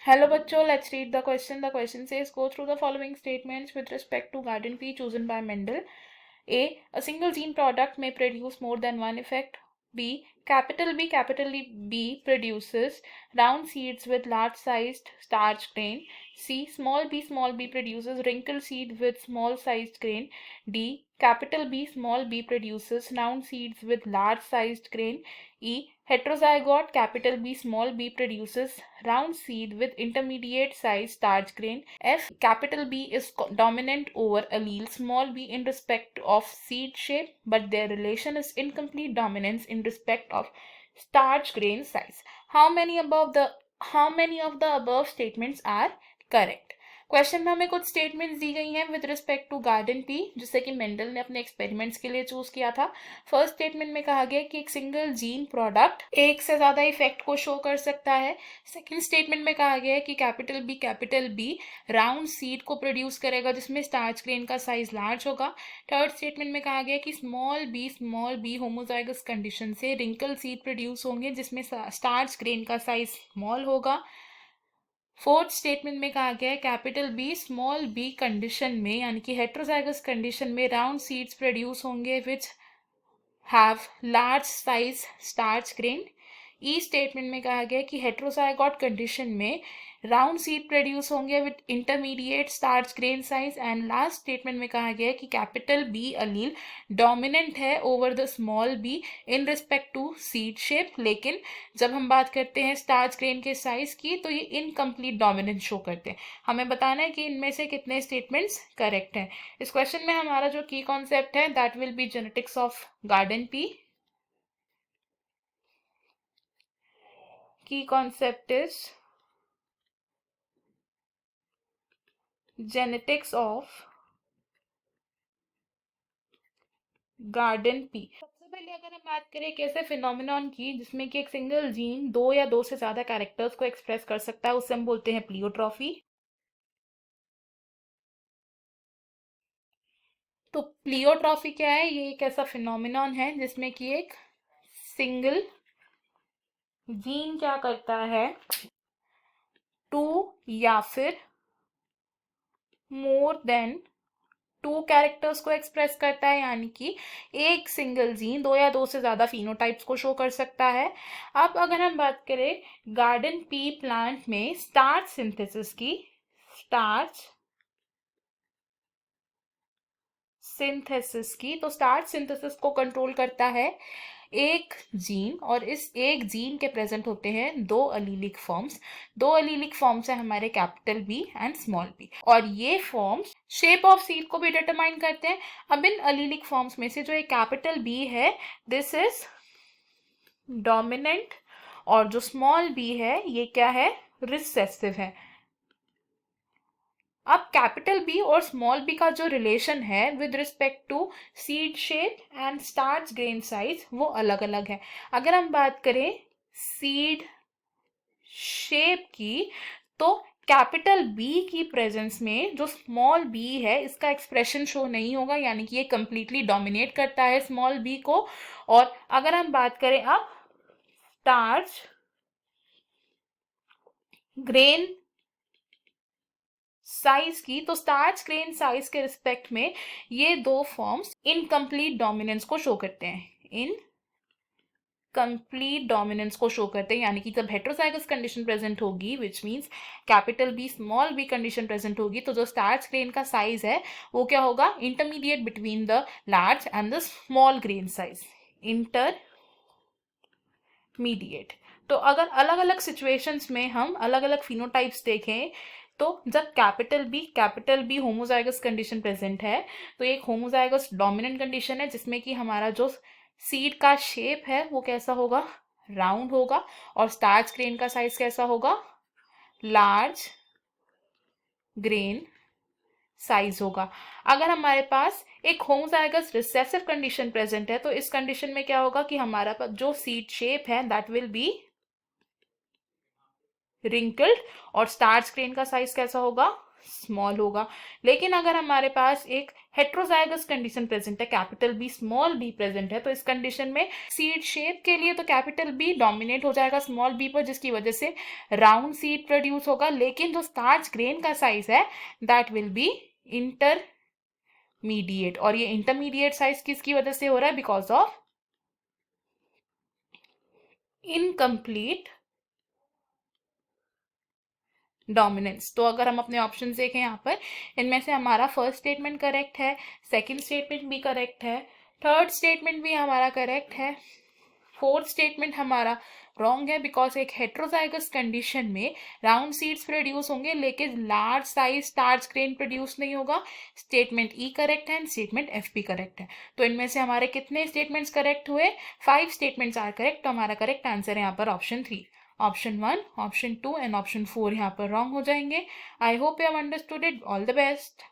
Hello bachcho, let's read the question. The question says go through the following statements with respect to garden pea chosen by Mendel. A single gene product may produce more than one effect. B, capital B produces round seeds with large sized starch grain. C, small b produces wrinkled seed with small sized grain. D, capital B produces round seeds with large sized grain. E, heterozygote capital B produces round seed with intermediate size starch grain. F, capital B is dominant over allele small b in respect of seed shape, but their relation is incomplete dominance in respect of starch grain size. How many of the above statements are correct? Question में हमें कुछ statements दी गई हैं with respect to garden pea, जिससे कि Mendel ने अपने एक्सपेरिमेंट्स के लिए चूज किया था. फर्स्ट स्टेटमेंट में कहा गया कि एक सिंगल जीन प्रोडक्ट एक से ज्यादा इफेक्ट को शो कर सकता है. सेकेंड स्टेटमेंट में कहा गया है कि कैपिटल बी राउंड सीड को प्रोड्यूस करेगा जिसमें स्टार्च ग्रेन का साइज लार्ज होगा. थर्ड स्टेटमेंट में कहा गया कि स्मॉल बी होमोजाइगस कंडीशन से रिंकल सीड प्रोड्यूस होंगे जिसमें स्टार्च ग्रेन का साइज स्मॉल होगा. फोर्थ स्टेटमेंट में कहा गया है capital B small B condition में यानी कि हेट्रोजाइगस कंडीशन में राउंड सीड्स प्रोड्यूस होंगे which have large size starch grain. E statement में कहा गया कि हेट्रोजाइगोट कंडीशन में राउंड सीड प्रोड्यूस होंगे with intermediate starch grain size. And last statement में कहा गया कि कैपिटल बी अलील डोमिनेंट है over the small B in respect to seed shape, लेकिन जब हम बात करते हैं स्टार्च ग्रेन के साइज की तो ये इनकम्प्लीट डोमिनेंस शो करते हैं. हमें बताना है कि इनमें से कितने स्टेटमेंट्स करेक्ट हैं. इस क्वेश्चन में हमारा जो की कॉन्सेप्ट है that will B genetics of garden pea. Key concept is genetics of garden pea. सबसे पहले अगर हम बात करें एक ऐसे फिनोमिनॉन की जिसमें कि एक सिंगल जीन दो या दो से ज्यादा कैरेक्टर्स को एक्सप्रेस कर सकता है, उसे हम बोलते हैं प्लियोट्रॉफी. तो प्लियोट्रॉफी क्या है? ये एक ऐसा फिनोमिनॉन है जिसमें कि एक सिंगल जीन क्या करता है, टू या फिर मोर देन टू कैरेक्टर्स को एक्सप्रेस करता है, यानी कि एक सिंगल जीन दो या दो से ज्यादा फिनोटाइप्स को शो कर सकता है. अब अगर हम बात करें गार्डन पी प्लांट में स्टार्च सिंथेसिस की, तो स्टार्च सिंथेसिस को कंट्रोल करता है एक जीन, और इस एक जीन के प्रेजेंट होते हैं दो अलीलिक फॉर्म्स है हमारे capital B and small B, और ये फॉर्म्स शेप ऑफ सीड को भी डिटरमाइन करते हैं. अब इन अलीलिक फॉर्म्स में से जो एक कैपिटल बी है दिस इज डोमिनेंट, और जो स्मॉल बी है ये क्या है, रिसेसिव है. अब कैपिटल बी और स्मॉल बी का जो रिलेशन है with respect to seed shape and starch grain size वो अलग अलग है. अगर हम बात करें सीड शेप की तो कैपिटल बी की प्रेजेंस में जो स्मॉल बी है इसका एक्सप्रेशन शो नहीं होगा, यानी कि ये कंप्लीटली डोमिनेट करता है स्मॉल बी को. और अगर हम बात करें अब स्टार्च ग्रेन साइज की, तो स्टार्च ग्रेन साइज के रिस्पेक्ट में ये दो फॉर्म्स इनकम्प्लीट डोमिनेंस को शो करते हैं, यानी कि जब हेट्रोजाइगस कंडीशन प्रेजेंट होगी which means capital B small B condition present होगी, तो जो स्टार्च ग्रेन का साइज है वो क्या होगा, intermediate between the large and the small grain size, intermediate. तो अगर अलग अलग सिचुएशंस में हम अलग अलग फिनोटाइप्स देखें तो जब capital B homozygous condition present है तो एक होमोजाइगस डोमिनेंट कंडीशन है जिसमें कि हमारा जो सीड का शेप है वो कैसा होगा, राउंड होगा, और स्टार्च ग्रेन का साइज कैसा होगा, लार्ज ग्रेन साइज होगा. अगर हमारे पास एक होमोजाइगस रिसेसिव कंडीशन प्रेजेंट है तो इस कंडीशन में क्या होगा कि हमारा जो सीड शेप है दैट विल बी रिंकल्ड, और स्टार्च ग्रेन का साइज कैसा होगा, स्मॉल होगा। लेकिन अगर हमारे पास एक हेट्रोजाइगस कंडीशन प्रेजेंट है, capital B small B present है, तो इस कंडीशन में सीड शेप के लिए तो कैपिटल बी डोमिनेट हो जाएगा स्मॉल बी पर, जिसकी वजह से राउंड सीड प्रोड्यूस होगा। लेकिन जो स्टार्च ग्रेन का साइज है दैट विल बी इंटरमीडिएट, और ये इंटरमीडिएट साइज किसकी वजह से हो रहा है? Because of incomplete dominance. तो अगर हम अपने ऑप्शन देखें यहाँ पर, इनमें से हमारा फर्स्ट स्टेटमेंट करेक्ट है, सेकंड स्टेटमेंट भी करेक्ट है, थर्ड स्टेटमेंट भी हमारा करेक्ट है, फोर्थ स्टेटमेंट हमारा रॉन्ग है, बिकॉज एक हेट्रोजाइगस कंडीशन में राउंड सीड्स प्रोड्यूस होंगे लेकिन large size starch grain produce नहीं होगा। स्टेटमेंट ई करेक्ट है एंड स्टेटमेंट एफ भी करेक्ट है। तो इनमें से हमारे कितने स्टेटमेंट्स करेक्ट हुए? 5 स्टेटमेंट्स आर करेक्ट। तो हमारा करेक्ट आंसर है यहाँ पर option 3। Option 1, option 2 and option 4 यहाँ पर रॉन्ग हो जाएंगे। I hope you have understood it. All the best.